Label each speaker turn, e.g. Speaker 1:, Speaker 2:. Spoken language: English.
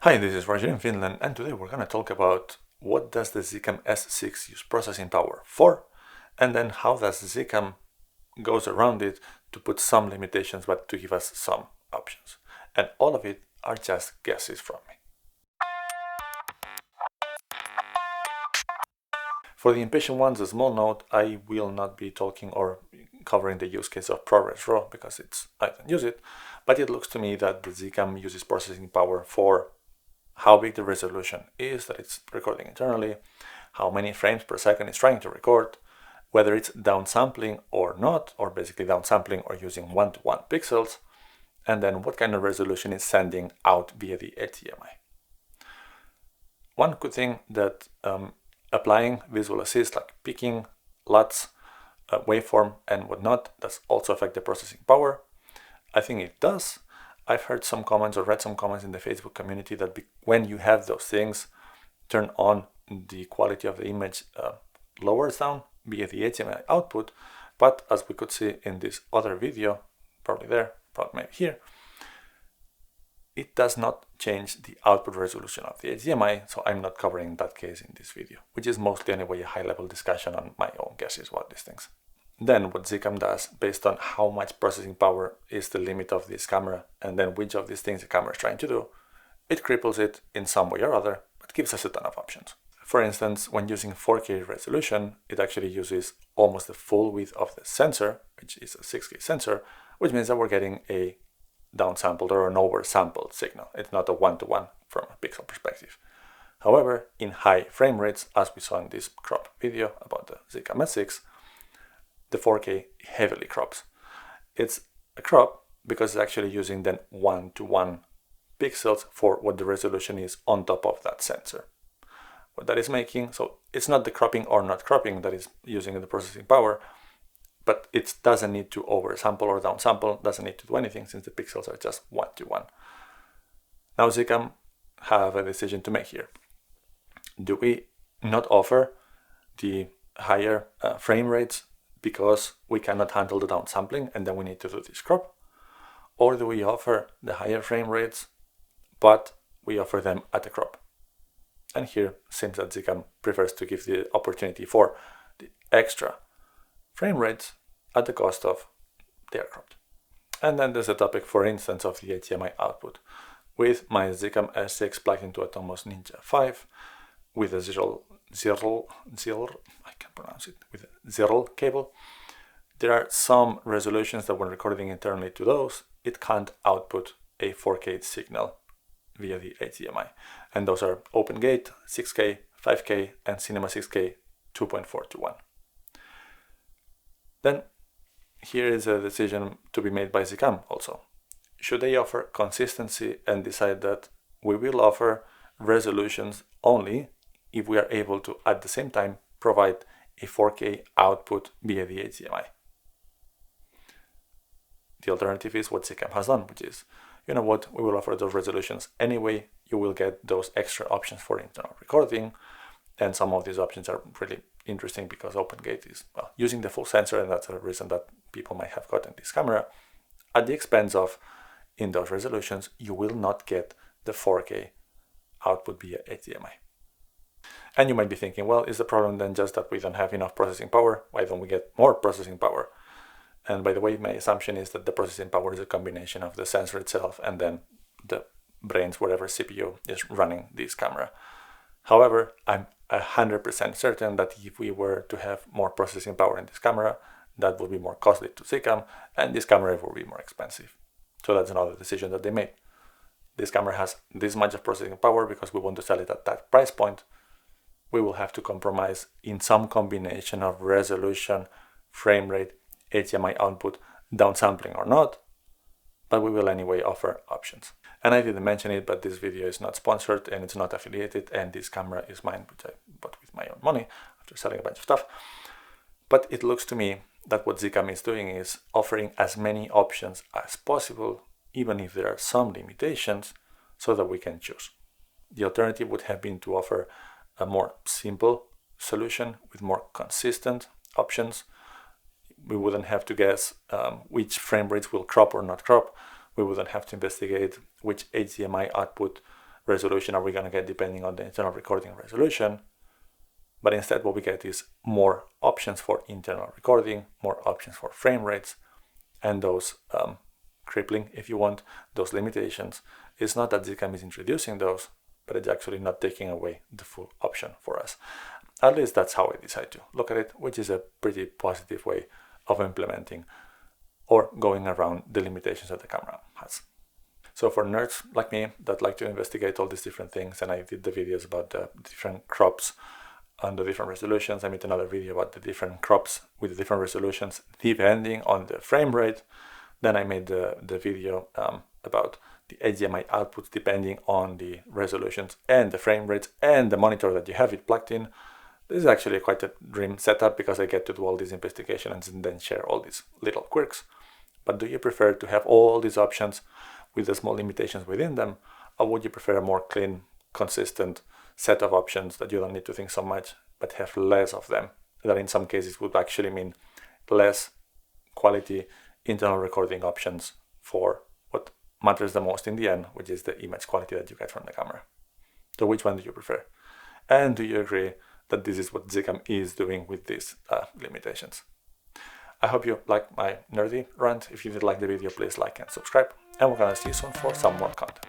Speaker 1: Hi, this is Roger in Finland, and today we're going to talk about what does the Zcam S6 use processing power for, and then how does Zcam goes around it to put some limitations but to give us some options. And all of it are just guesses from me. For the impatient ones, a small note, I will not be talking or covering the use case of ProRes RAW because I don't use it, but it looks to me that the Zcam uses processing power for how big the resolution is that it's recording internally, how many frames per second it's trying to record, whether it's downsampling or not, or basically downsampling or using one-to-one pixels, and then what kind of resolution it's sending out via the HDMI. One good thing that applying visual assist like peaking, LUTs, waveform and whatnot does also affect the processing power. I think it does. I've heard some comments or read some comments in the Facebook community that when you have those things turn on, the quality of the image lowers down via the HDMI output. But as we could see in this other video, probably there, probably maybe here, it does not change the output resolution of the HDMI, so I'm not covering that case in this video, which is mostly anyway a high-level discussion on my own guesses about these things. Then what Zcam does, based on how much processing power is the limit of this camera, and then which of these things the camera is trying to do, it cripples it in some way or other, but gives us a ton of options. For instance, when using 4K resolution, it actually uses almost the full width of the sensor, which is a 6K sensor, which means that we're getting a downsampled or an oversampled signal. It's not a one-to-one from a pixel perspective. However, in high frame rates, as we saw in this crop video about the Zcam S6, the 4K heavily crops. It's a crop because it's actually using then one-to-one pixels for what the resolution is on top of that sensor. What that is making, so it's not the cropping or not cropping that is using the processing power, but it doesn't need to oversample or downsample, doesn't need to do anything since the pixels are just one-to-one. Now Zcam have a decision to make here. Do we not offer the higher frame rates because we cannot handle the downsampling and then we need to do this crop? Or do we offer the higher frame rates, but we offer them at a crop? And here, seems that Zcam prefers to give the opportunity for the extra frame rates at the cost of they are cropped. And then there's a topic, for instance, of the HDMI output. With my Zcam S6 plugged into a Atomos Ninja 5 with a zero cable, there are some resolutions that when recording internally to those, it can't output a 4K signal via the HDMI. And those are OpenGate, 6K, 5K, and Cinema 6K 2.4:1. Then here is a decision to be made by Zcam also. Should they offer consistency and decide that we will offer resolutions only if we are able to, at the same time, provide a 4K output via the HDMI? The alternative is what Zcam has done, which is, you know what, we will offer those resolutions anyway. You will get those extra options for internal recording, and some of these options are really interesting because OpenGate is using the full sensor, and that's a reason that people might have gotten this camera at the expense of, in those resolutions, you will not get the 4K output via HDMI. And you might be thinking, well, is the problem then just that we don't have enough processing power? Why don't we get more processing power? And by the way, my assumption is that the processing power is a combination of the sensor itself and then the brains, whatever CPU is running this camera. However, I'm 100% certain that if we were to have more processing power in this camera, that would be more costly to Zcam, and this camera will be more expensive. So that's another decision that they made. This camera has this much of processing power because we want to sell it at that price point. We will have to compromise in some combination of resolution, frame rate, HDMI output, downsampling or not, but we will anyway offer options. And I didn't mention it, but this video is not sponsored and it's not affiliated, and this camera is mine, which I bought with my own money after selling a bunch of stuff. But it looks to me that what Zcam is doing is offering as many options as possible, even if there are some limitations, so that we can choose. The alternative would have been to offer a more simple solution with more consistent options. We wouldn't have to guess which frame rates will crop or not crop. We wouldn't have to investigate which HDMI output resolution are we going to get depending on the internal recording resolution, but instead what we get is more options for internal recording, more options for frame rates, and those crippling, if you want, those limitations. It's not that Zcam is introducing those, but it's actually not taking away the full option for us. At least that's how I decide to look at it, which is a pretty positive way of implementing or going around the limitations that the camera has. So for nerds like me that like to investigate all these different things, and I did the videos about the different crops and the different resolutions. I made another video about the different crops with the different resolutions depending on the frame rate. Then I made the video about the HDMI outputs depending on the resolutions and the frame rates and the monitor that you have it plugged in. This is actually quite a dream setup because I get to do all these investigations and then share all these little quirks. But do you prefer to have all these options with the small limitations within them, or would you prefer a more clean, consistent set of options that you don't need to think so much, but have less of them, that in some cases would actually mean less quality internal recording options for what matters the most in the end, which is the image quality that you get from the camera? So which one do you prefer? And do you agree that this is what Zcam is doing with these limitations? I hope you liked my nerdy rant. If you did like the video, please like and subscribe, and we're gonna see you soon for some more content.